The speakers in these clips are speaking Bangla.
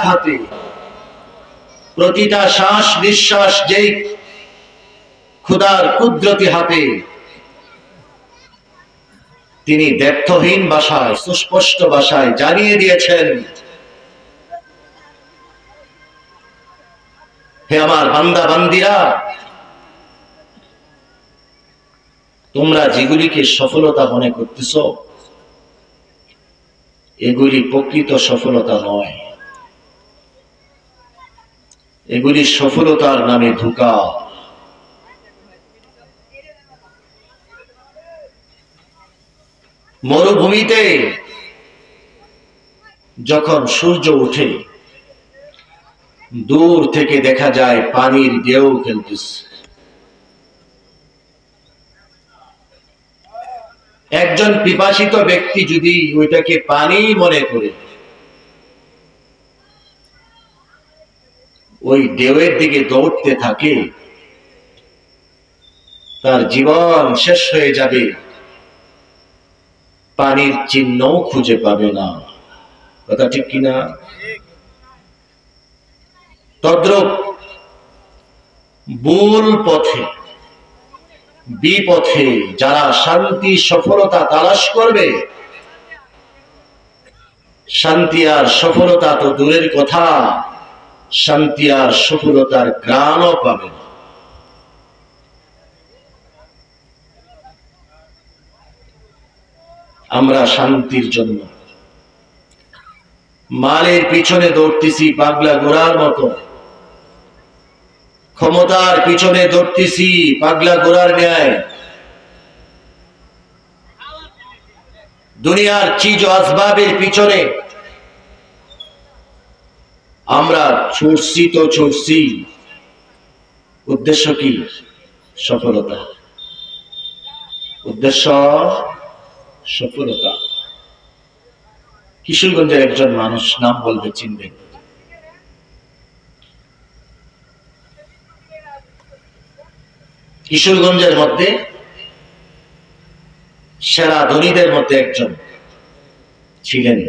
হাতে, প্রতিটা শ্বাস নিঃশ্বাস যেই খোদার কুদরতি হাতে। তিনি দ্ব্যর্থহীন ভাষায়, সুস্পষ্ট ভাষায় জানিয়ে দিয়েছেন, হে আমার বান্দা বান্দিরা, তোমরা যেগুলিকে সফলতা মনে করতেছ এগুলি প্রকৃত সফলতা নয়, এগুলি সফলতার নামে ধোঁকা। মরুভূমিতে যখন সূর্য ওঠে দূর থেকে দেখা যায় পানির ঢেউ খেলতেছে। একজন পিপাসিত ব্যক্তি যদি ওইটাকে পানি মনে করে ওই ঢেউয়ের দিকে দৌড়তে থাকে, তার জীবন শেষ হয়ে যাবে, পানির চিহ্নও খুঁজে পাবে না। কথা ঠিক কিনা? তদ্রূপ ভুল পথে, বিপথে যারা শান্তি সফলতা তালাশ করবে, শান্তি আর সফলতা তো দূরের কথা, শান্তি আর সফলতার ঘ্রাণও পাবে না। আমরা শান্তির জন্য মালের পিছনে দৌড়তেছি পাগলা ঘোড়ার মতো, ক্ষমতার পিছনে দৌড়তেছি পাগলা ঘোড়ার ন্যায়, দুনিয়ার চিজ আসবাবের পিছনে আমরা ছুটছি তো ছুটছি, উদ্দেশ্য কি? সফলতা। উদ্দেশ্য সফলতা। কিশোরগঞ্জের একজন মানুষ, নাম বলবে চিনবেন, কিশোরগঞ্জের মধ্যে সেরা ধনীদের মধ্যে একজন ছিলেন।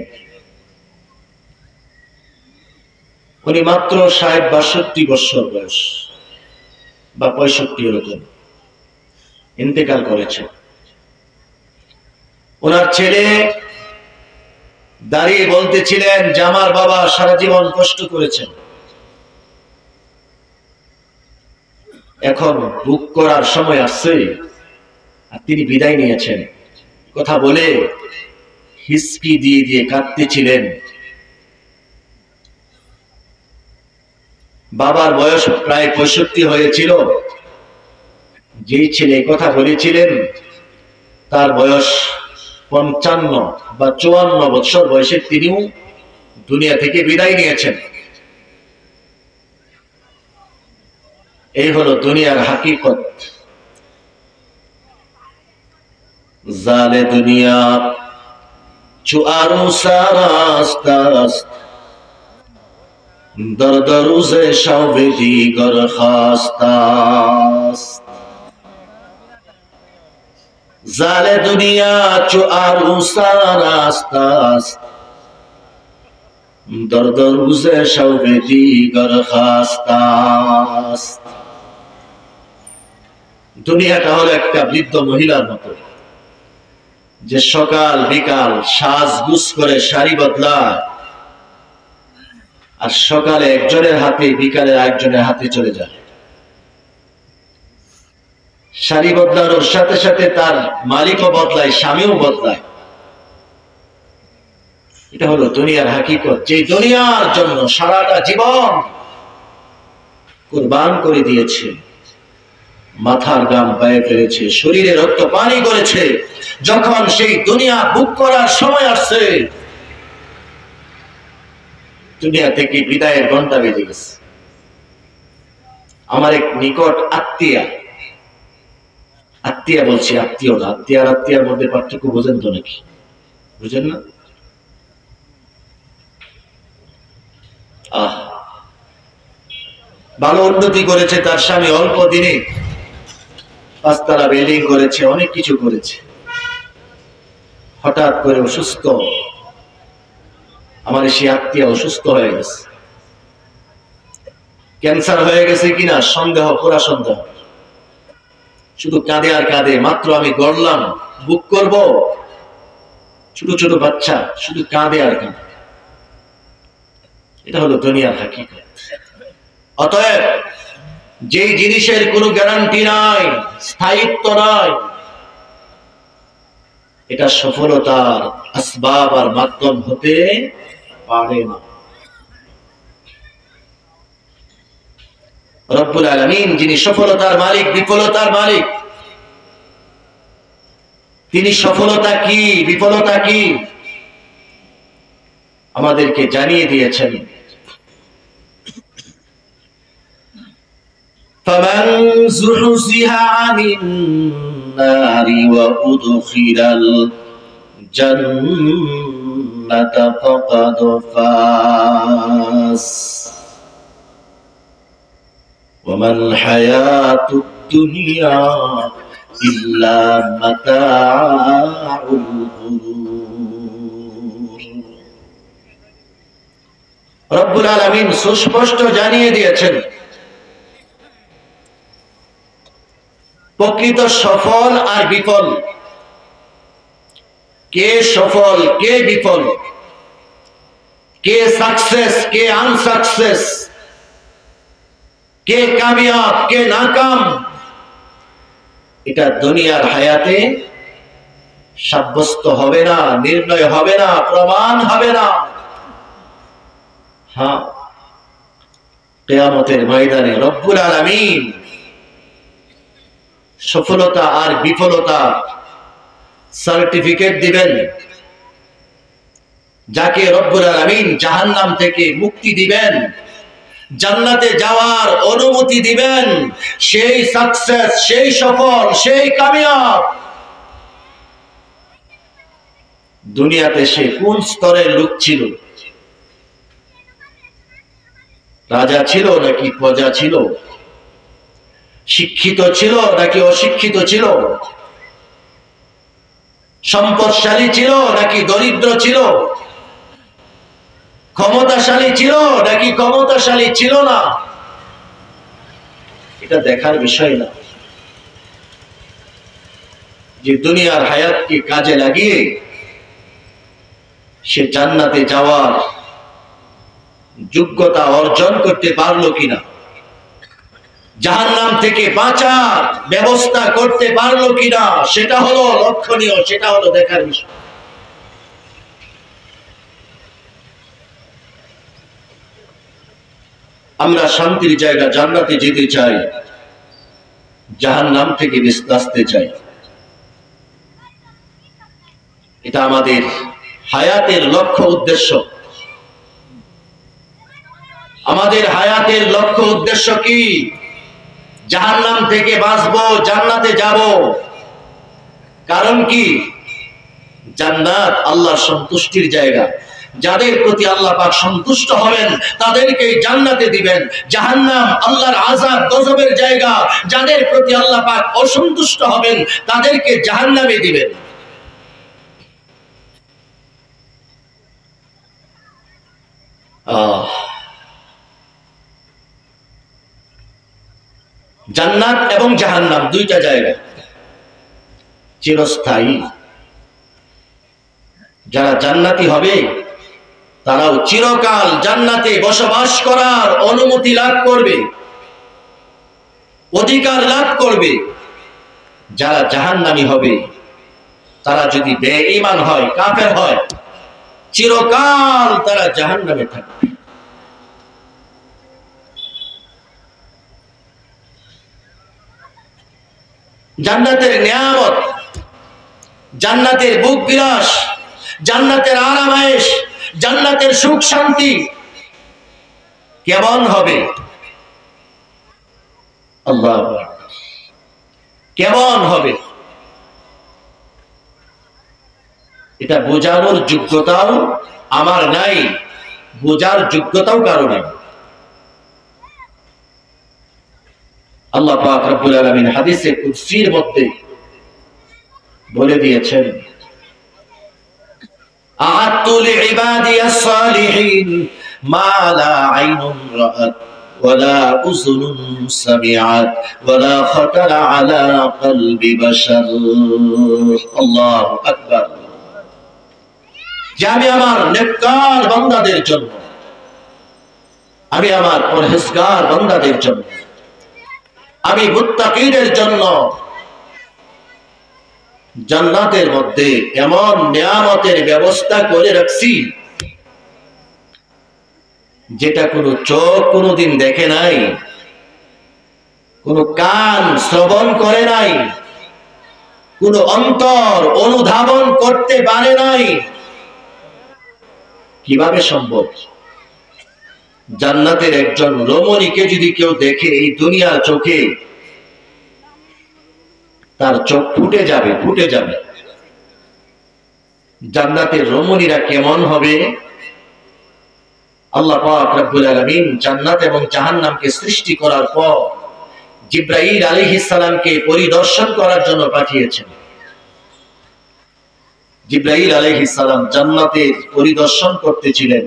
উনি মাত্র ৬০-৬২ বছর বয়স বা ৬৫ এরকম ইন্তেকাল করেছেন। ওনার ছেলে দাঁড়িয়ে বলতেছিলেন যে আমার বাবা সারা জীবন কষ্ট করেছেন, এখন বুক করার সময় আসছে, আর তিনি বিদায় নিয়েছেন। কথা বলে হিসকি দিয়ে দিয়ে কাঁদতেছিলেন। বাবার বয়স প্রায় ৬৫ হয়েছিল। যেই ছেলে কথা বলেছিলেন তার বয়স ৫৫ বা ৫৪ বছর বয়সে তিনিও দুনিয়া থেকে বিদায় নিয়েছেন। এই হলো দুনিয়ার হাকিকত। জালে দুনিয়া চুয়ারু সারাস্তাস্ত দরদরুজে শাওবেদি গরখাস্তাস্ত। জালে দুনিয়া চুয়ারু সারাস্তাস্ত দরদরুজে শাওবেদি গরখাস্তাস্ত। দুনিয়াটা হলো একটা বৃদ্ধ মহিলার মতো, যে সকাল বিকাল সাজগুজ করে শাড়ি বদলায়, আর সকালে একজনের হাতে বিকালে আরেকজনের হাতে চলে যায়। শাড়ি বদলানোর সাথে সাথে তার মালিকও বদলায়, স্বামীও বদলায়। এটা হলো দুনিয়ার হাকিকত। যে দুনিয়ার জন্য সারাটা জীবন কুরবান করে দিয়েছে, মাথার গাম পায়ে ফেলেছে, শরীরে রক্ত পানি করেছে, যখন সেই দুনিয়া বুক করার সময় আসছে, দুনিয়া থেকে বিদায়ের ঘন্টা বেজে গেছে। আমার এক নিকট আত্মীয়, আত্মীয় বলছি আত্মীয় না, আত্মীয় আর আত্মীয়ার মধ্যে পার্থক্য বোঝেন তো নাকি? বুঝেন না? ভালো উন্নতি করেছে তার স্বামী, অল্প দিনে ৫ তলা বিল্ডিং করেছে, অনেক কিছু করেছে। হঠাৎ করে অসুস্থ, আমার সেই আত্মীয় অসুস্থ হয়ে গেছে। ক্যান্সার হয়ে গেছে কিনা সন্দেহ, পুরা সন্দেহ। শুধু কাঁদে আর কাঁদে, মাত্র আমি গড়লাম, বুক করব, ছোট ছোট বাচ্চা শুধু কাঁদে আর কাঁদে। এটা হলো দুনিয়ার হাকিকত। অতএব যেই জিনিসের কোনো গ্যারান্টি নাই, স্থায়িত্ব নাই, এটা সফলতার আসবাব আর মাধ্যম হতে পারে না। রব্বুল আলামিন যিনি সফলতার মালিক, বিফলতার মালিক, তিনি সফলতা কি বিফলতা কি আমাদেরকে জানিয়ে দিয়েছেন। فمن زحزح عن النار وأدخل الجنة فقد فاز وما الحياة الدنيا إلا متاع الغرور। রব্বুল আলামিন সুস্পষ্ট জানিয়ে দিয়েছেন প্রকৃত সফল আর বিফল, কে সফল কে বিফল, কে সাকসেস কে আনসাকসেস, কে কামিয়াব কে নাকাম, এটা দুনিয়ার হায়াতে সাব্যস্ত হবে না, নির্ণয় হবে না, প্রমাণ হবে না। হ্যাঁ, কিয়ামতের ময়দানে রব্বুল আলামিন সফলতা আর বিফলতা সার্টিফিকেট দিবেন। যাকে রব্বুল আলামিন জাহান্নাম থেকে মুক্তি দিবেন, জান্নাতে যাওয়ার অনুমতি দিবেন, সেই সাকসেস, সেই সফল, সেই কামিয়াব। দুনিয়াতে সে কোন স্তরের লোক ছিল? রাজা ছিল নাকি প্রজা ছিল? শিক্ষিত ছিল নাকি অশিক্ষিত ছিল? সম্পদশালী ছিল নাকি দরিদ্র ছিল? ক্ষমতাশালী ছিল নাকি ক্ষমতাশালী ছিল না? এটা দেখার বিষয় না। যে দুনিয়ার হায়াতকে কাজে লাগিয়ে সে জান্নাতে যাওয়ার যোগ্যতা অর্জন করতে পারলো কিনা, জাহান্নাম থেকে বাঁচার ব্যবস্থা করতে পারলো কিনা, সেটা হলো লক্ষণীয়, সেটা হলো দেখার বিষয়। আমরা শান্তির জায়গা জান্নাতে যেতে চাই, জাহান্নাম থেকে বাঁচতে চাই। এটা আমাদের হায়াতের লক্ষ্য উদ্দেশ্য। আমাদের হায়াতের লক্ষ্য উদ্দেশ্য কি? জাহান্নাম থেকে বাঁচবো, জান্নাতে যাব। কারণ কি? জান্নাত আল্লাহর সন্তুষ্টির জায়গা। যাদের প্রতি আল্লাহ পাক সন্তুষ্ট হবেন তাদেরকে জান্নাতে দিবেন। জাহান্নাম আল্লাহর আযাব গজবের জায়গা। যাদের প্রতি আল্লাহ পাক অসন্তুষ্ট হবেন তাদেরকে জাহান্নামে দিবেন। জান্নাত এবং জাহান্নাম দুইটা জায়গা, চিরস্থায়ী। যারা জান্নাতি হবে তারাও চিরকাল জান্নাতে বসবাস করার অনুমতি লাভ করবে, অধিকার লাভ করবে। যারা জাহান্নামী হবে তারা যদি বেঈমান হয়, কাফের হয়, চিরকাল তারা জাহান্নামে থাকবে। জান্নাতের নিয়ামত, জান্নাতের বুক বিলাস, জান্নাতের আরামায়েশ, জান্নাতের সুখ শান্তি কেমন হবে? আল্লাহ, কেমন হবে? এটা বোঝানোর যোগ্যতাও আমার নাই, বোঝার যোগ্যতাও কারো নাই। আল্লাহ পাক রব্বুল আলামিন হাদিসে কুদসির মধ্যে বলে দিয়েছেন, আ'আদতু লিইবাদিয়াস সালিহিন মা লা আইনুন রাআত ولا أذن سمعت ولا خطر على قلب بشر الله أكبر যে আমি আমার নেককার বান্দাদের জন্য, আমি আমার পরহেজগার বান্দাদের জন্য, আমি মুত্তাকিদের জন্য জান্নাতের মধ্যে এমন নিয়ামতের ব্যবস্থা করে রাখছি যেটা কোনো চোখ কোনোদিন দেখে নাই, কোনো কান শ্রবণ করে নাই, কোনো অন্তর অনুধাবন করতে পারে নাই। কিভাবে সম্ভব? জান্নাতের একজন রমণীকে যদি কেউ দেখে এই দুনিয়ার চোখে, তার চোখ ফুটে যাবে, ফুটে যাবে। জান্নাতের রমণীরা কেমন হবে? আল্লাহ পাক রব্বুল আলামিন জান্নাত এবং জাহান্নামকে সৃষ্টি করার পর জিবরাইল আলাইহিস সালামকে পরিদর্শন করার জন্য পাঠিয়েছেন। জিবরাইল আলাইহিস সালাম জান্নাতের পরিদর্শন করতেছিলেন,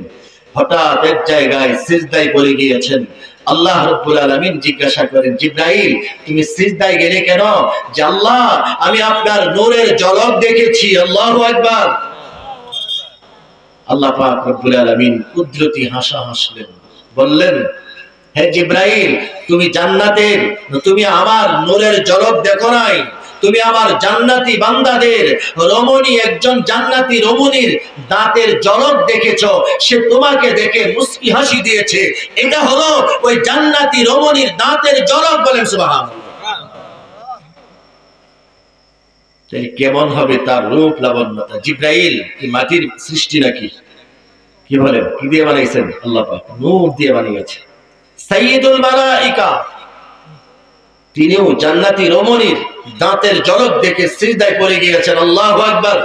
হঠাৎ এক জায়গায় সিজদায় পড়ে গিয়েছেন। আল্লাহ রাব্বুল আলামিন জিজ্ঞাসা করেন, জিবরাইল তুমি সিজদায় গেলে কেন? যে আল্লাহ আমি আপনার নূরের ঝলক দেখেছি। আল্লাহু আকবার। আল্লাহ পাক রব্বুল আলামিন কুদরতি হাসা হাসলেন, বললেন, হে জিবরাইল তুমি জান্নাতের, তুমি আমার নূরের ঝলক দেখো নাই, তুমি আমার জান্নাতি বান্দাদের রমণী, একজন জান্নাতি রমণীর দাঁতের ঝলক দেখেছো, সে তোমাকে দেখে মুস্কি হাসি দিয়েছে। এটা হলো ওই জান্নাতি রমণীর দাঁতের ঝলক। বলেন সুবহানাল্লাহ। কেমন হবে তার রূপ লাবণ্যতা? জিবরাইল কি মাটির সৃষ্টি নাকি? কি বলেন? কি দিয়ে বানাইছেন? আল্লাহ পাক নূর দিয়ে বানিয়েছে। সাইয়্যিদুল মালাইকা তিনিও জান্নাতি রমণীর দাঁতের ঝলক দেখে সিজদায় পড়ে গিয়েছেন। আল্লাহু আকবার।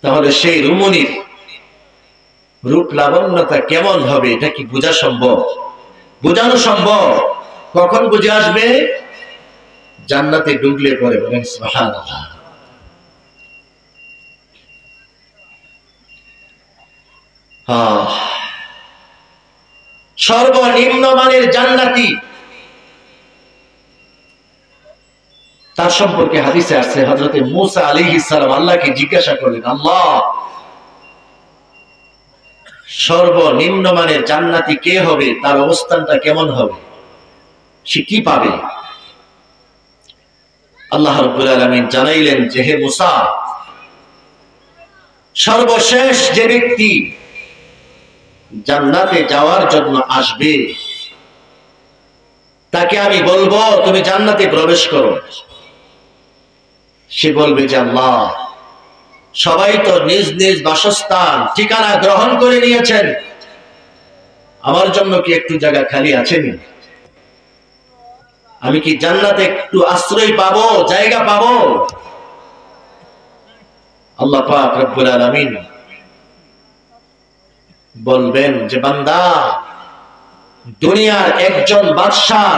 তাহলে সেই রমণীর রূপ লাবণ্যতা কেমন হবে এটা কি বোঝা সম্ভব? বোঝানো সম্ভব? কখন বুঝে আসবে? জান্নাতে ঢুকলে পরে। বলেন সুবহানাল্লাহ। সর্বনিম্ন মানের জান্নাতি, তার সম্পর্কে হাদিসে আসছে হযরত মূসা আলাইহিস সালাম আল্লাহকে জিজ্ঞাসা করলেন, আল্লাহ সর্বনিম্ন মানের জান্নাতি কে হবে? তার অবস্থানটা কেমন হবে? সে কি পাবে? আল্লাহ রাব্বুল আলামিন জানাইলেন যে হে মূসা, সর্বশেষ যে ব্যক্তি জান্নাতে যাওয়ার জন্য আসবে তাকে আমি বলবো তুমি জান্নাতে প্রবেশ করো। সে বলবে যে আল্লাহ সবাই তো নিজ নিজ বাসস্থান ঠিকানা গ্রহণ করে নিয়েছেন, আমার জন্য কি একটু জায়গা খালি আছেনি? আমি কি জান্নাতে একটু আশ্রয় পাবো, জায়গা পাবো? আল্লাহ পাক রব্বুল আলামিন বলবেন যে বান্দা, দুনিয়ার একজন বাদশাহ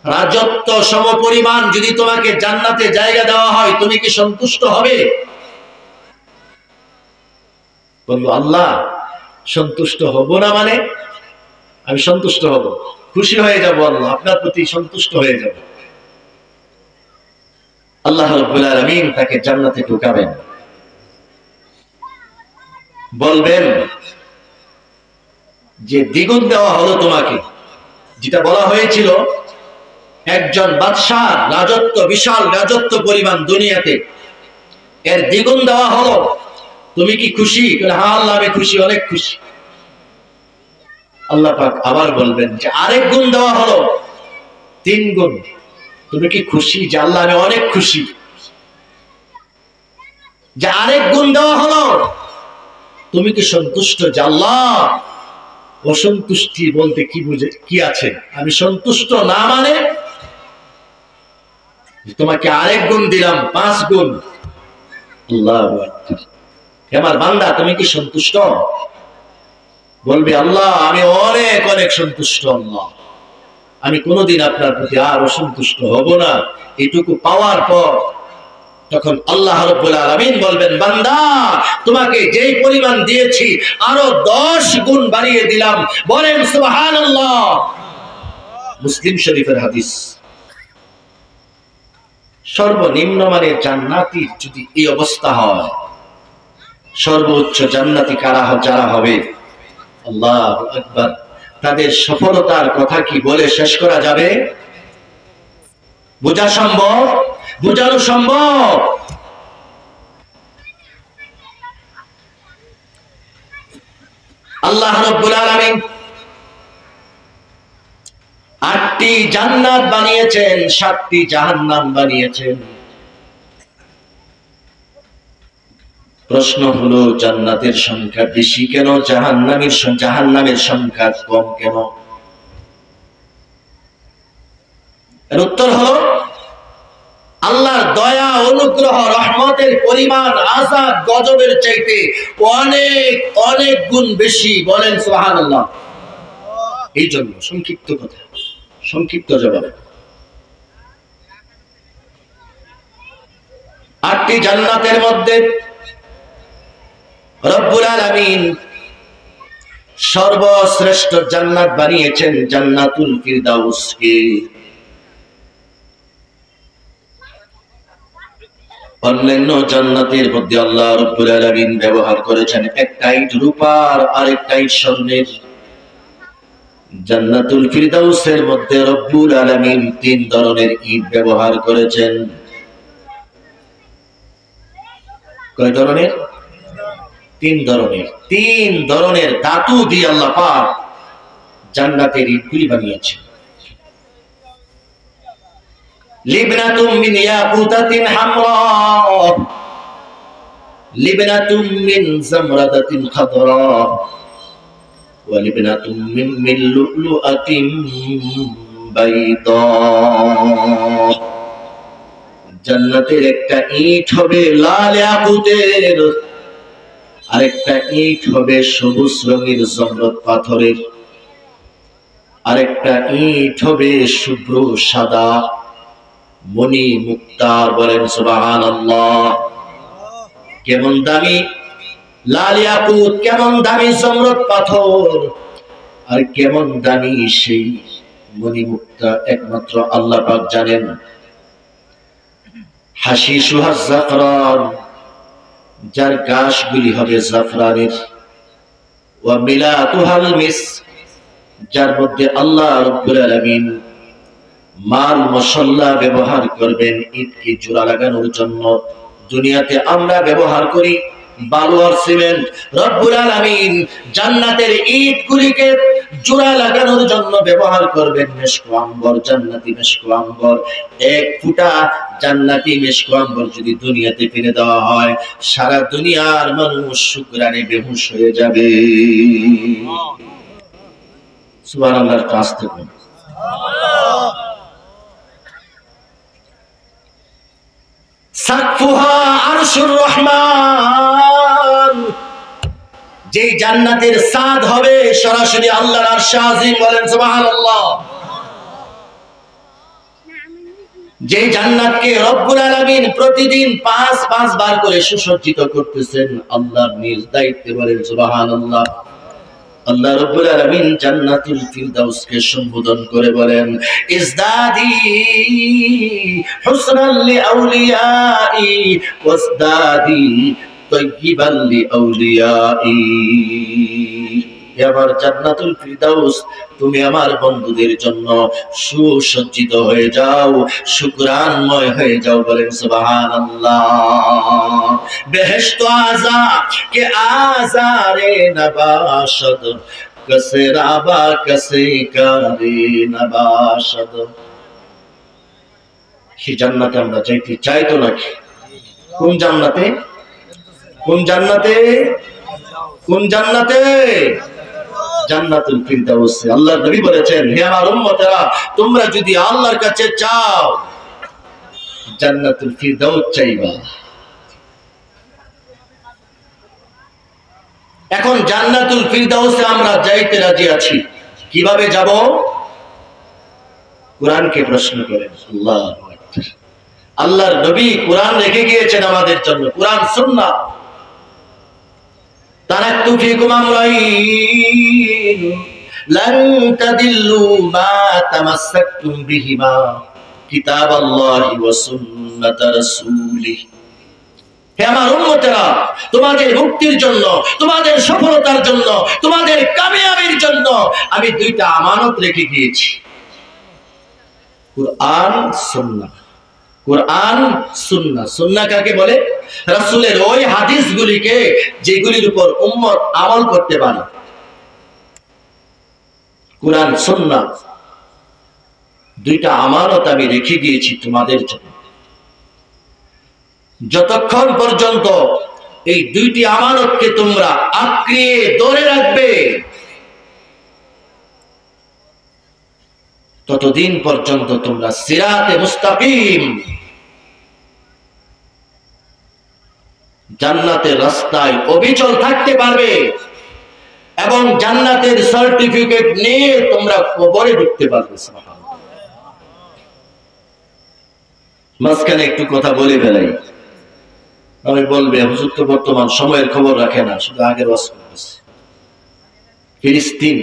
রাজত্ব সমপরিমাণ যদি তোমাকে জান্নাতে জায়গা দেওয়া হয়, তুমি কি সন্তুষ্ট হবে? বলল আল্লাহ সন্তুষ্ট হব না মানে? আমি সন্তুষ্ট হব, খুশি হয়ে যাব, আল্লাহ আপনার প্রতি সন্তুষ্ট হয়ে যাব। আল্লাহ রাব্বুল আলামিন তাকে জান্নাতে ঢুকাবেন, বলবেন যে দ্বিগুণ দেওয়া হলো তোমাকে। যেটা বলা হয়েছিল একজন বাদশাহ রাজত্ব, বিশাল রাজত্ব পরিমাণ দুনিয়াতে, এর দ্বিগুণ দেওয়া হলো, তুমি কি খুশি? হ্যাঁ আল্লাহ আমি খুশি, অনেক খুশি। আল্লাহ পাক আবার বলবেন যে আরেক গুণ দেওয়া হলো, 3 গুণ, তুমি কি খুশি? যে আল্লাহ আমি অনেক খুশি। যে আরেক গুণ দেওয়া হলো, তুমি কি সন্তুষ্ট? যে আল্লাহ অসন্তুষ্টি বলতে কি বুঝে কি আছে? আমি সন্তুষ্ট না মানে তোমাকে আরেক গুণ দিলাম, 5 গুণ। আল্লাহু আকবার। আমার বান্দা তুমি কি সন্তুষ্ট? বলবে আল্লাহ আমি অনেক অনেক সন্তুষ্ট, আল্লাহ আমি কোনোদিন আপনার প্রতি আর অসন্তুষ্ট হব না। এটুকু পাওয়ার পর তখন আল্লাহ রাব্বুল আলামিন বলবেন, বান্দা তোমাকে যেই পরিমাণ দিয়েছি আরো 10 গুণ বাড়িয়ে দিলাম। বলেন সুবহানাল্লাহ। মুসলিম শরীফের হাদিস। সর্বনিম্ন মানের জান্নাতীর যদি এই অবস্থা হয়, সর্বোচ্চ জান্নাতি যারা হবে, আল্লাহু আকবার, তাদের সফলতার কথা কি বলে শেষ করা যাবে? বোঝা সম্ভব? বোঝানো সম্ভব? আল্লাহ রাব্বুল আলামিন 8টি জান্নাত বানিয়েছেন, 7টি জাহান্নাম বানিয়েছেন। প্রশ্ন হলো, জান্নাতের সংখ্যা বেশি কেন, জাহান্নামের সংখ্যা কম কেন? এর উত্তর হলো, আল্লাহর দয়া, অনুগ্রহ, রহমতের পরিমাণ আযাব গজবের চাইতে অনেক অনেক গুণ বেশি। বলেন সুবহানাল্লাহ। এই জন্য সংক্ষিপ্ত কথা, সংক্ষিপ্ত জবাব, 8টি জান্নাতের মধ্যে রব্বুল আলামিন সর্বশ্রেষ্ঠ জান্নাত বানিয়েছেন জান্নাতুল ফিরদাউসকে। অন্যান্য জান্নাতের মধ্যে আল্লাহ রাব্বুল আলামিন ব্যবহার করেছেন একটা ইট রূপার আর একটা ইট স্বর্ণের। জান্নাতুল ফিরদাউসের মধ্যে রব্বুল আলামিন 3 ধরনের ইট ব্যবহার করেছেন। কয় ধরনের? 3 ধরনের। 3 ধরনের ধাতু দিয়ে আল্লাহ পাক জান্নাতের ইটগুলি বানিয়েছেন। লিবনাতুম মিন ইয়াকুতাতিন হামরা, লিবনাতুম মিন জামরাদাতিন খাদরা, ওয়া লিবনাতুম মিন লুলুআতিন বাইদা। জান্নাতের একটা ইট হবে লাল ইয়াকুতের, আরেকটা ইট হবে সবুজ রঙের জমরদ পাথরের, আরেকটা ইট হবে শুভ্র সাদা মণি মুক্তার। বলেন সুবহানাল্লাহ। কেমন দামি লাল ইয়াকুত, কেমন দামি জমরদ পাথর, আর কেমন দামি সেই মণি মুক্তা একমাত্র আল্লাহ পাক জানেন। হাশিশুহা জাফরান, যার গাছগুলি হবে জাফরানের, ওয়া মিলাতুহাল মিস্ক, যার মধ্যে আল্লাহ রাব্বুল আলামিন মাল মশলা ব্যবহার করবেন ইটকে জোড়া লাগানোর জন্য। দুনিয়াতে আমরা ব্যবহার করি বালু আর সিমেন্ট, রব্বুল আলামিন জান্নাতের ইটগুলিকে জোড়া লাগানোর জন্য ব্যবহার করবেন মেশক আম্বর, জান্নাতি মেশক আম্বর। 1 ফুটা জান্নাতি মেশক আম্বর যদি দুনিয়াতে ফেলে দেওয়া হয়, সারা দুনিয়ার মানুষ শুকরানে বেহুশ হয়ে যাবে। সুবহানাল্লাহর কাছ থেকে সাকফুহা আরশুর রহমান, যে জান্নাতের ছাদ হবে সরাসরি আল্লাহর আরশ আজিম। বলেন সুবহানাল্লাহ। যে জান্নাতকে রব্বুল আলামিন প্রতিদিন 5 বার করে সুসজ্জিত করতেছেন আল্লাহর নিজ দায়িত্বে। বলেন সুবহানাল্লাহ। আল্লাহ রাব্বুল আলামিন জান্নাতুল ফিরদাউসকে সম্বোধন করে বলেন, ইজদাদি হুসনাল লিআউলিয়াই ওয়াজদাদি তাইয়িবান লিআউলিয়াই। হে আমার জান্নাতুল ফিরদাউস, তুমি আমার বন্ধুদের জন্য সুসজ্জিত হয়ে যাও, শুকরানময় হয়ে যাও। বলেন সুবহানাল্লাহ। বেহেশত আযা কে আযারে নবাশদ, কসে রাবা কসে কারে নবাশদ। সেই জান্নাতে আমরা যাইতে চাই তো নাকি? কোন জান্নাতে? কোন জান্নাতে? কোন জান্নাতে? জান্নাতুল ফিরদাউস। আল্লাহর নবী বলেছেন, হে আমার উম্মতেরা, তোমরা যদি আল্লাহর কাছে চাও জান্নাতুল ফিরদাউস চাইবা। এখন জান্নাতুল ফিরদাউসে আমরা যাইতে রাজি আছি, কিভাবে যাব? কোরআনকে প্রশ্ন করেন। আল্লাহু আকবার। আল্লাহর নবী কোরআন রেখে গিয়েছেন আমাদের জন্য, কোরআন সুন্নাহ। তারাকতু ফিকুম আমরাইন লান তাদিল্লু মা তামাসসাকতুম বিহিমা কিতাবাল্লাহি ওয়া সুন্নাত রাসূলিহি। হে আমার উম্মতেরা, তোমাদের মুক্তির জন্য, তোমাদের সফলতার জন্য, তোমাদের কামিয়াবির জন্য আমি দুইটা আমানত রেখে গিয়েছি, কুরআন সুন্নাহ। কুরআন সুন্নাহ। সুন্নাহ কাকে বলে? রাসূলের ওই হাদিসগুলিকে যেগুলির উপর উম্মত আমল করতে পারে। কুরআন সুন্নাহ দুইটা আমানত আমি রেখে গিয়েছি তোমাদের জন্য। যতক্ষণ পর্যন্ত এই দুইটি আমানতকে তোমরা আঁকড়ে ধরে রাখবে, ততদিন পর্যন্ত তোমরা সিরাতে মুস্তাকিম, জান্নাতের রাস্তায় অবিচল থাকতে পারবে এবং জান্নাতের সার্টিফিকেট নিয়ে তোমরা কবরে ঢুকতে পারবে। মাঝখানে একটু কথা বলে ফেলাই। আমি বলবে, হুজুর তো বর্তমান সময়ের খবর রাখে না, শুধু আগের ওয়াজ করতেছে। ফিলিস্তিন,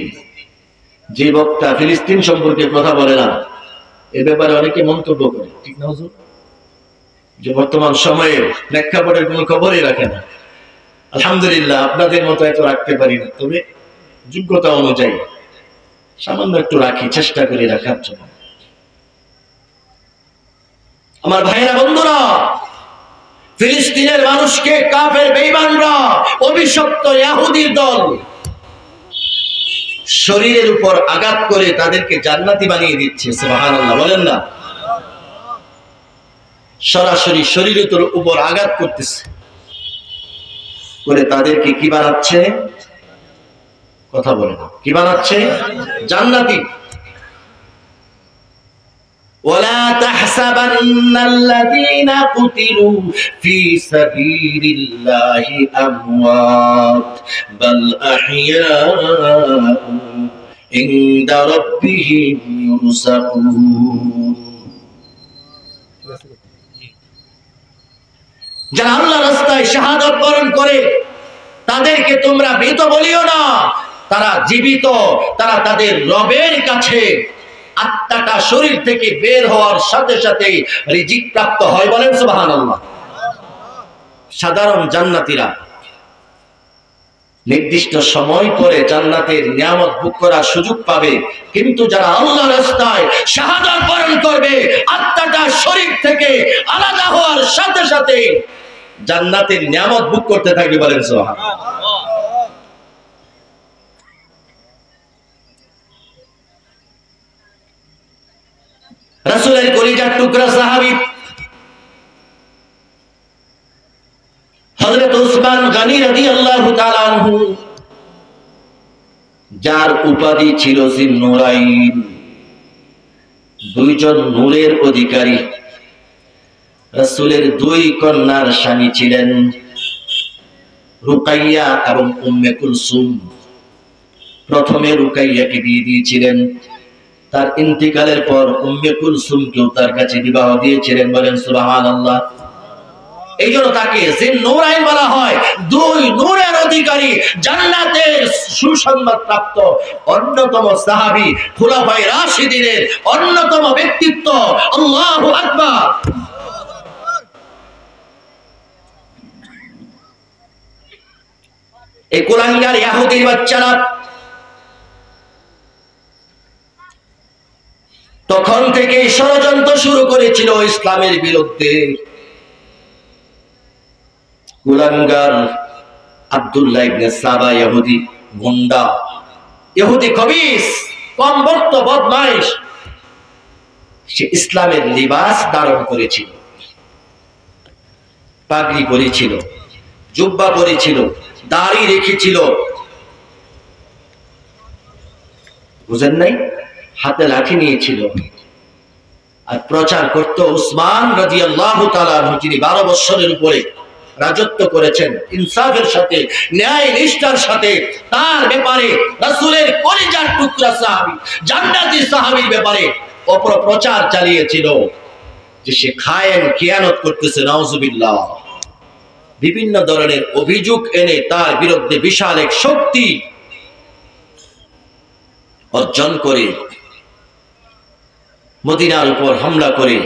যে বক্তা ফিলিস্তিন সম্পর্কে কথা বলে না, এ ব্যাপারে অনেকে মন্তব্য করে, ঠিক না হুজুর? যে বর্তমান সময়ে প্রেক্ষাপটের কোন খবরই রাখে না। আলহামদুলিল্লাহ, আপনাদের মতো এত রাখতে পারি না, তবে যোগ্যতা অনুযায়ী সামান্য একটু রাখি, চেষ্টা করি রাখার জন্য। আমার ভাইয়েরা, বন্ধুরা, ফিলিস্তিনের মানুষকে কাফের বেঈমানরা, অভিশপ্ত ইহুদির দল শরীরের উপর আঘাত করে তাদেরকে জান্নাতি বানিয়ে দিচ্ছে। সুবহানাল্লাহ বলেন না? সরাসরি শরীরের উপর আঘাত করতেছে, করে তাদেরকে কি বানাচ্ছে? কথা বলে না, কি বানাচ্ছে? জান্নাতি। ولا تحسبن الذين قتلوا في سبيل الله أموات بل أحياء عند ربهم يرزقون। যারা আল্লাহর রাস্তায় শাহাদাত বরণ করে তাদেরকে তোমরা মৃত বলিও না, তারা জীবিত, তারা তাদের রবের কাছে আত্মাটা শরীর থেকে বের হওয়ার সাথে সাথে রিজিক প্রাপ্ত হয়। বলেন সুবহানাল্লাহ। সাধারণ জান্নাতীরা নির্দিষ্ট সময় পরে জান্নাতের নিয়ামত ভোগ করার সুযোগ পাবে, কিন্তু যারা আল্লাহর রাস্তায় শাহাদাত বরণ করবে, আত্মাটা শরীর থেকে আলাদা হওয়ার সাথে সাথে জান্নাতের নিয়ামত ভোগ করতে থাকবে। বলেন সুবহানাল্লাহ। রাসূলের কলিজার টুকরা সাহাবী হযরত উসমান গনি রাদিয়াল্লাহু তাআলা আনহু, যার উপাধি ছিল জিন্নুরাইন, দুইজন নূরের অধিকারী, রাসূলের দুই কন্যার স্বামী ছিলেন রুকাইয়া এবং উম্মে কুলসুম। প্রথমে রুকাইয়াকে বিয়ে দিয়েছিলেন, তার ইন্তিকালের পর উম্মে কুলসুমকেও তার কাছে বিবাহ দিয়েছিলেন। বলেন সুবহানাল্লাহ। এই জন্য তাকে জিন্নুরাইন বলা হয়। দুই নূরের অধিকারী, জান্নাতের সুসংবাদ প্রাপ্ত অন্যতম সাহাবী, খুলাফায়ে রাশিদিনের অন্যতম ব্যক্তিত্ব। আল্লাহু আকবার। এই কুলাঙ্গার ইহুদির বাচ্চারা তখন থেকে ষড়যন্ত্র শুরু করেছিল ইসলামের বিরুদ্ধে। কুলাঙ্গার আব্দুল্লাহ ইবনে সাবা ইহুদি গুন্ডা, ইহুদি খবিস, কমবক্ত বদমাইশ, সে ইসলামের লিবাস ধারণ করেছিল, পাগড়ি পরেছিল, জুব্বা পরেছিল, দাড়ি রেখেছিল, বুঝেন নাই? হাতে লাঠি নিয়েছিল আর প্রচার করত উসমান রাদিয়াল্লাহু তাআলা আনহু, যিনি 12 বছরের উপরে রাজত্ব করেছেন ইনসাফের সাথে, ন্যায় নিষ্ঠার সাথে, তার ব্যাপারে রাসূলের কলিজার টুকরা সাহাবী, জান্নাতি সাহাবীর ব্যাপারে অপপ্রচার চালিয়েছিল। যে সে খায়েন খিয়ানত করতেছে, নাউজুবিল্লাহ। বিভিন্ন ধরনের অভিযোগ এনে তার বিরুদ্ধে বিশাল এক শক্তি অর্জন করে মদিনার উপর হামলা করে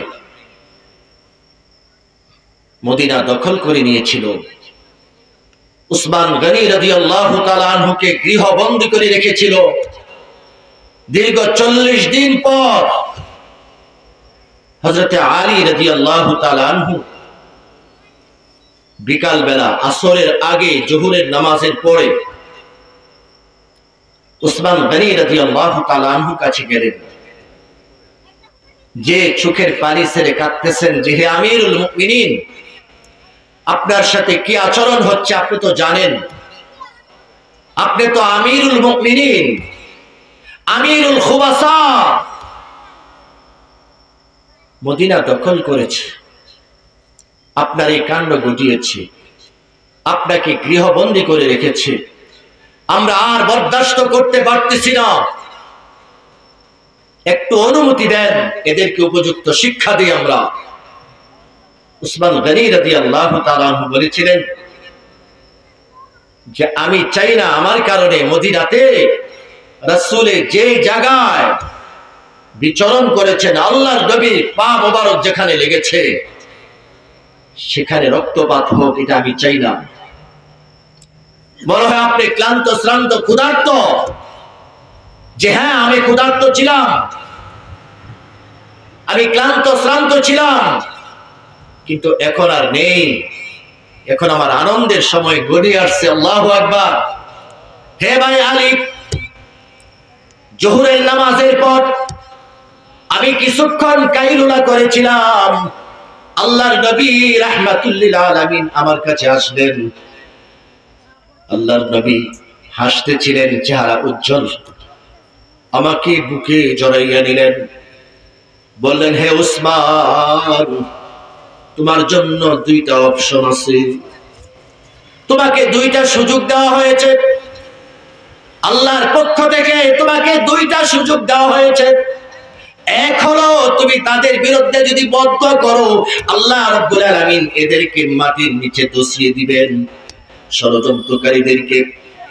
মদিনা দখল করে নিয়েছিল। উসমান গনি রাদিয়াল্লাহু তাআলা আনহুকে গৃহবন্দী করে রেখেছিল। দীর্ঘ 40 দিন পর হযরত আলী রাদিয়াল্লাহু তাআলা আনহু বিকাল বেলা আসরের আগে জোহরের নামাজের পরে উসমান গনি রাদিয়াল্লাহু তাআলা আনহু কাছে গেলেন। যে চোখের পানি ছেড়ে কাঁদতেছেন যে হে আমিরুল মুমিনিন, আপনার সাথে কি আচরণ হচ্ছে আপনি তো জানেন। আপনি তো আমিরুল মুমিনিন, আমিরুল খুবাসা, মদিনা দখল করেছে, আপনার এই কাণ্ড ঘটিয়েছে, আপনাকে গৃহবন্দী করে রেখেছে, আমরা আর বরদাস্ত করতে পারতেছি না, একটু অনুমতি দেন, এদেরকে উপযুক্ত শিক্ষা দিই আমরা। উসমান গনি রাদিয়াল্লাহু তাআলা আনহু বলেছিলেন যে আমি চাই না আমার কারণে মদিনাতে রাসূলের যে জায়গায় বিচরণ করেছেন, আল্লাহর নবীর পা মোবারক যেখানে লেগেছে সেখানে রক্তপাত হোক, এটা আমি চাই না। মনে হয় আপনি ক্লান্ত শ্রান্ত ক্ষুধার্ত। যে হ্যাঁ, আমি ক্ষুধার্ত ছিলাম, আমি ক্লান্ত শ্রান্ত ছিলাম, কিন্তু এখন আর নেই, এখন আমার আনন্দের সময় গড়িয়ে আসছে। আল্লাহু আকবার। হে ভাই আলী, জোহরের নামাজের পর আমি কিছুক্ষণ কাইলুলা করেছিলাম। আল্লাহর নবী রাহমাতুল লিল আলামিন আমার কাছে আসলেন। আল্লাহর নবী হাসতেছিলেন, চেহারা উজ্জ্বল, আমাকে বুকে জড়াইয়া নিলেন, বললেন হে উসমান, তোমার জন্য দুইটা অপশন আছে, তোমাকে দুইটা সুযোগ দেওয়া হয়েছে, আল্লাহর পক্ষ থেকে তোমাকে দুইটা সুযোগ দেওয়া হয়েছে। এক হলো তুমি তাদের বিরুদ্ধে যদি বদ্ধ করো, আল্লাহ রাব্বুল আলামিন এদেরকে মাটির নিচে দছিয়ে দিবেন, ষড়যন্ত্রকারীদেরকে,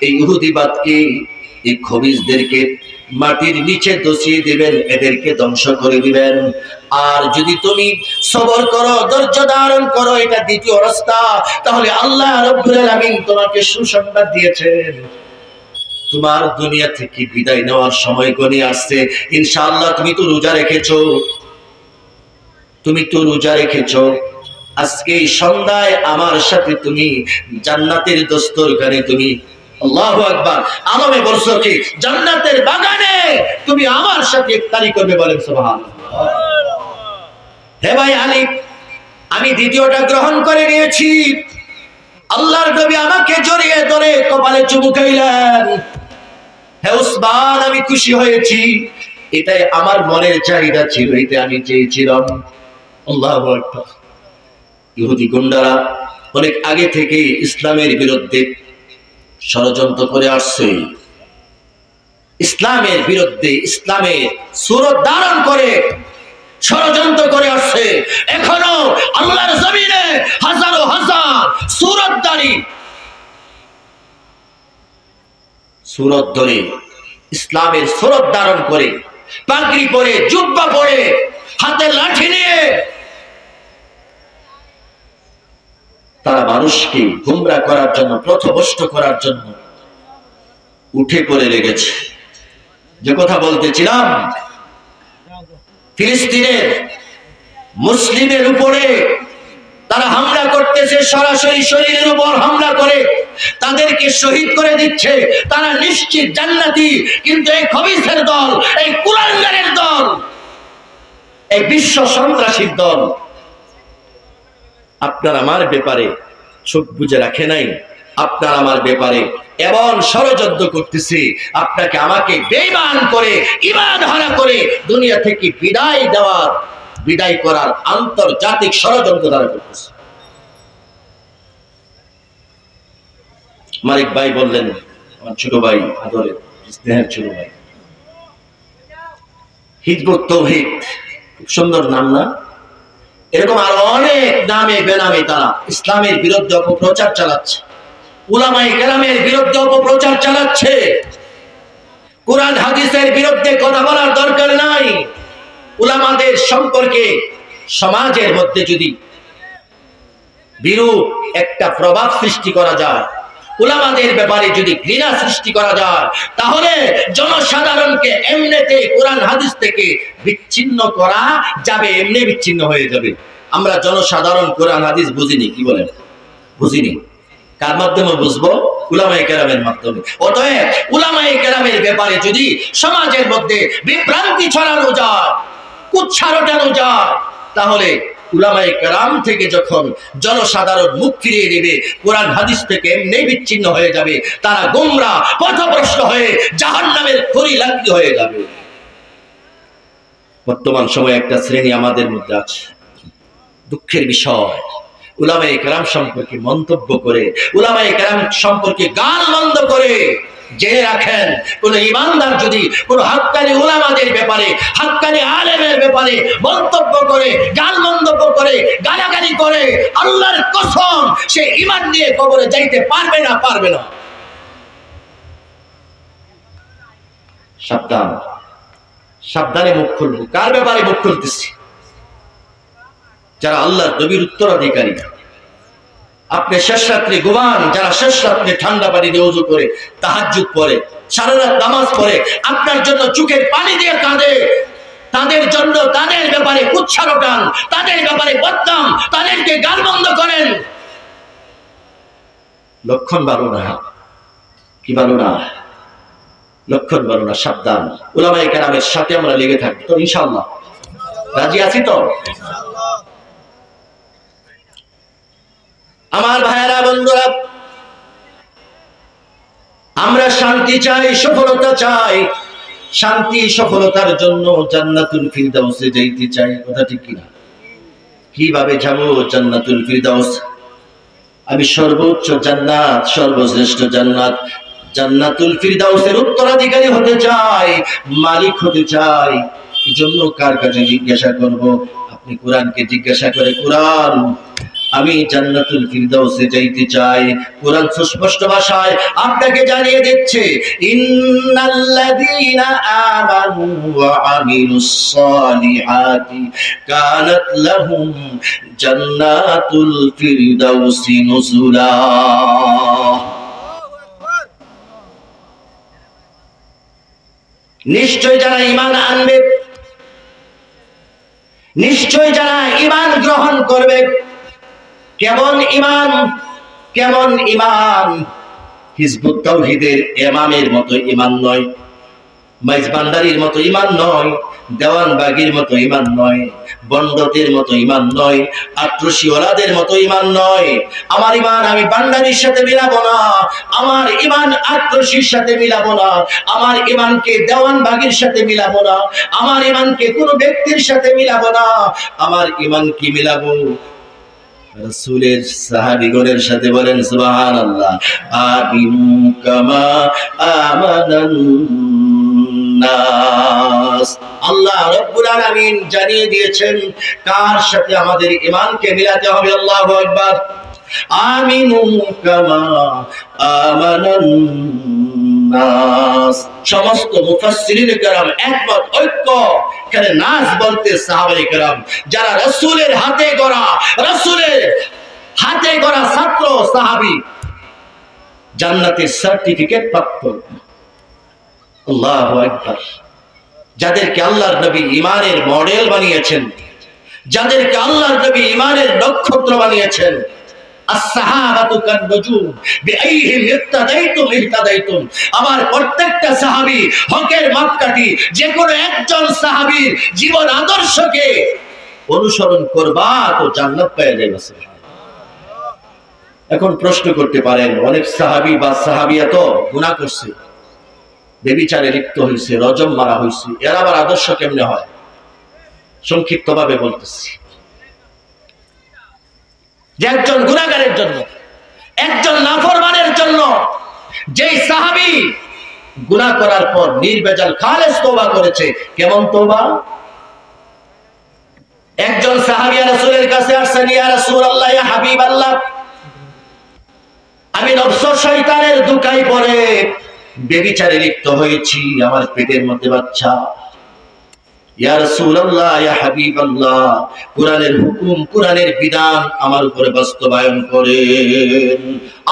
এই ইহুদিবাদকে, এই খবিসদেরকে মাটির নিচে দছিয়ে দিবেন, এদেরকে ধ্বংস করে দিবেন। আর যদি তুমি সবর করো, ধৈর্য ধারণ করো, এটা দ্বিতীয় রাস্তা, তাহলে আল্লাহ রাব্বুল আলামিন তোমাকে সুসংবাদ দিয়েছেন, তোমার দুনিয়া থেকে বিদায় নেওয়ার সময় ঘনিয়ে আসছে। ইনশাআল্লাহ তুমি তো রোজা রেখেছো, তুমি তো রোজা রেখেছো, আজকে এই সন্ধ্যায় আমার সাথে তুমি জান্নাতের দস্তরখানে তুমি, আল্লাহু আকবার, আলমে বলছো কি জান্নাতের বাগানে তুমি আমার সাথে ইফতারি করবে, বলেন সুবহানাল্লাহ। হে ভাই আলী, আমি দ্বিতীয়টা গ্রহণ করে নিয়েছি। আল্লাহর নবী আমাকে জড়িয়ে ধরে কপালে চুমু খাইলেন। হে উসমান, আমি খুশি হয়েছি, এটাই আমার মনের চাহিদা ছিল, এটা আমি চেয়েছিলাম। আল্লাহু আকবার। ইহুদি গুন্ডারা অনেক আগে থেকে ইসলামের বিরুদ্ধে ষড়যন্ত্র করে আসছে, ইসলামের বিরুদ্ধে, ইসলামের সুরত ধারণ করে ষড়যন্ত্র করে আসছে। এখনো আল্লাহর জমিনে হাজারো হাজার সুরতধারী, সুরত ধরে ইসলামের সুরত ধারণ করে, পাগড়ি পরে, জুব্বা পরে, হাতে লাঠি নিয়ে তারা মানুষকে গুমরা করার জন্য, পথভ্রষ্ট করার জন্য উঠে পড়ে লেগেছে। যে কথা বলতেছিলাম, ফিলিস্তিনের মুসলিমের উপরে তারা হামলা করতেছে, সরাসরি শরীরের উপর হামলা করে তাদেরকে শহীদ করে দিচ্ছে, তারা নিশ্চিত জান্নাতি। কিন্তু এই খবিসের দল, এই কুলাঙ্গারের দল, এই বিশ্ব সন্ত্রাসীর দল আপনার আমার ব্যাপারে চোখ বুজে রাখে নাই। আপনার আমার ব্যাপারে এমন ষড়যন্ত্র করতেছে, আপনাকে আমাকে বেঈমান করে, ঈমান হারা করে দুনিয়া থেকে বিদায় করার আন্তর্জাতিক ষড়যন্ত্র দ্বারা করতেছে। মালিক ভাই বললেন, আমার ছোট ভাই, আদরের স্নেহের ছোট ভাই, হিজবুত তৌহিদ, খুব সুন্দর নাম না? এরকম আরো অনেক নামে বেনামে তারা ইসলামের বিরুদ্ধে অপপ্রচার চালাচ্ছে, উলামায়ে কেরামের বিরুদ্ধে অপপ্রচার চালাচ্ছে। কোরআন হাদিসের বিরুদ্ধে কথা বলার দরকার নাই। উলামাদের সম্পর্কে সমাজের মধ্যে যদি বিরূপ একটা প্রভাব সৃষ্টি করা যায়, উলামাদের ব্যাপারে যদি ঘৃণা সৃষ্টি করা যায়, তাহলে জনসাধারণকে এমনিতে কোরআন হাদিস থেকে বিচ্ছিন্ন করা যাবে, এমনি বিচ্ছিন্ন হয়ে যাবে। আমরা জনসাধারণ কোরআন হাদিস বুঝিনি, কি বলেন? বুঝিনি। কার মাধ্যমে বুঝবো? উলামায়ে কেরামের মাধ্যমে। অতএব উলামায়ে কেরামের ব্যাপারে যদি সমাজের মধ্যে বিভ্রান্তি ছড়ানো যায়, কুৎসা রটানো যায়, তাহলে উলামায়ে কেরাম থেকে যখন জনসাধারণ মুখ ফিরিয়ে নেবে, কোরআন হাদিস থেকে এমনি বিচ্ছিন্ন হয়ে যাবে, তারা গোমরা পথভ্রষ্ট হয়ে জাহান্নামের খড়ি লাকড়ি হয়ে যাবে। বর্তমান সময়ে একটা শ্রেণী আমাদের মধ্যে আছে, দুঃখের বিষয়, উলামায়ে কেরাম সম্পর্কে মন্তব্য করে, উলামায়ে কেরাম সম্পর্কে গাল মন্দ করে। জেনে রাখেন, কোন ইমানদার যদি কোন হাক্কানি উলামাদের ব্যাপারে, হাক্কানি আলেমের ব্যাপারে মন্তব্য করে, গাল মন্তব্য করে, গালাগালি করে, আল্লাহর কসম সে ঈমান নিয়ে কবরে যাইতে পারবে না, পারবে না। সাবধান, সাবধানে মুখ খুলবো। কার ব্যাপারে মুখ খুলতেছি? যারা আল্লাহর নবীর উত্তরাধিকারী। আপনি শেষ রাত্রে ঘুমান, যারা শেষ রাত্রে ঠান্ডা পানি দিয়ে ওযু করে, তাহাজ্জুদ পড়ে, সারা রাত নামাজ পড়ে, আপনার জন্য চোখের পানি দিয়ে কাঁদে, তাদের জন্য, তাদের ব্যাপারে কুৎসা রটান, তাদের ব্যাপারে বদনাম, তাদেরকে গালমন্দ করেন, লক্ষণ ভালো না। কি ভালো না? লক্ষণ ভালো না। সাবধান। উলামায়ে কেরামের সাথে আমরা লেগে থাকবো তো ইনশাআল্লাহ। রাজি আছি তো? আমার ভাইয়েরা, বন্ধুরা, আমরা শান্তি চাই, সফলতা চাই। শান্তি সফলতার জন্য জান্নাতুল ফিরদাউসে যাইতে চাই। কথা ঠিক কিনা? কিভাবে যাবো জান্নাতুল ফিরদাউস? আমি সর্বোচ্চ জান্নাত, সর্বশ্রেষ্ঠ জান্নাত, জান্নাতুল ফিরদাউসের উত্তরাধিকারী হতে চাই, মালিক হতে চাই। এই জন্য কার কাছে জিজ্ঞাসা করব? আপনি কোরআনকে জিজ্ঞাসা করে, কোরআন, আমি জান্নাতুল ফিরদাউসে যাইতে চাই। কোরআন সুস্পষ্ট ভাষায় আপনাকে জানিয়ে দিচ্ছে, ইন্নাল্লাযীনা আমানু ওয়া আমিলুস সালিহাতি কানাত লাহুম জান্নাতুল ফিরদাউসি নুজুলা। নিশ্চয় যারা ঈমান আনবে, নিশ্চয় যারা ঈমান গ্রহণ করবে। কেমন ঈমান? কেমন ঈমান? হিজবুত তাওহীদের ইমামের মতো ঈমান নয়, মাইজবান্ডারির মতো ঈমান নয়, দেওয়ানবাগীর মতো ঈমান নয়, বন্ডতের মতো ঈমান নয়, আত্রশিওয়ালাদের মতো ঈমান নয়। আমার ঈমান আমি বান্ডারির সাথে মিলাবো না, আমার ঈমান আত্রশির সাথে মিলাবো না, আমার ঈমানকে দেওয়ানবাগীর সাথে মিলাবো না, আমার ঈমানকে কোনো ব্যক্তির সাথে মিলাবো না। আমার ঈমানকে মিলাবো রাসূলের সাহাবীগণের সাথে। বলেন সুবহানাল্লাহ। আমিনু কামা আমানান নাস। আল্লাহ রাব্বুল আলামিন জানিয়ে দিয়েছেন কার সাথে আমাদের ঈমানকে মিলাতে হবে। আল্লাহু আকবার। আমিনু কামা আমানান নাস। সমস্ত মুফাসসিরিনে কেরাম একমত, ঐক্য। এখানে নাস বলতে সাহাবায়ে কেরাম, যারা রাসূলের হাতে গড়া, রাসূলের হাতে গড়া ছাত্র সাহাবী, জান্নাতের সার্টিফিকেট প্রাপ্ত। আল্লাহু আকবার। যাদেরকে আল্লাহর নবী ঈমানের মডেল বানিয়েছেন, যাদেরকে আল্লাহর নবী ঈমানের নক্ষত্র বানিয়েছেন। as-sahabatu kan-nujum bi-ayyihim iqtadaytum ihtadaytum। আমার প্রত্যেকটা সাহাবী হকের মাপকাঠি। যে কোনো একজন সাহাবীর জীবন আদর্শকে অনুসরণ করবা তো জান্নাত পেয়ে যাবে। এখন প্রশ্ন করতে পারেন, অনেক সাহাবী বা সাহাবিয়া তো গুনাহ করছে, বেবিচারে লিপ্ত হয়েছে, রজম মারা হয়েছে, এর আবার আদর্শ কেমনে হয়? সংক্ষিপ্তভাবে বলতেছি যে একজন গুনাহগারের জন্য, একজন নাফরমানের জন্য, যেই সাহাবী গুনাহ করার পর নির্ভেজাল খালেস তওবা করেছে, কেমন তওবা? একজন সাহাবী রাসূলের কাছে আসছেন, ইয়া রাসূলুল্লাহ, ইয়া হাবিবাল্লাহ, আমি নফস শয়তানের দুকায় পড়ে ব্যভিচারে লিপ্ত হয়েছি, আমার পেটের মধ্যে বাচ্চা। ইয়া রাসূলুল্লাহ, ইয়া হাবিবাল্লাহ, কুরআনের হুকুম, কুরআনের বিধান আমার উপরে বাস্তবায়ন করেন,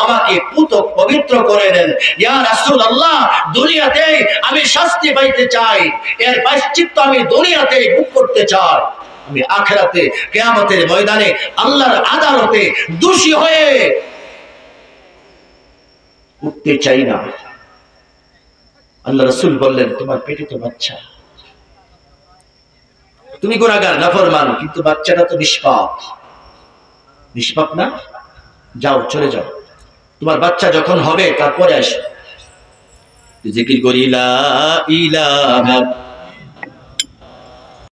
আমাকে পুতক পবিত্র করে দেন। ইয়া রাসূলুল্লাহ, দুনিয়াতে আমি শাস্তি পাইতে চাই, এর প্রায়শ্চিত্ত আমি দুনিয়াতে ভোগ করতে চাই, আমি আখিরাতে কিয়ামতের ময়দানে আল্লাহর আদালতে দোষী হয়ে উঠতে চাই না। আল্লাহ রাসূল বললেন, তোমার পেটে তো বাচ্চা, তুমি গুনাহগার, নাফরমান, কিন্তু বাচ্চাটা তো নিষ্পাপ। নিষ্পাপ না? যাও, চলে যাও, তোমার বাচ্চা যখন হবে তারপরে আসো। জিকির করি লা ইলাহা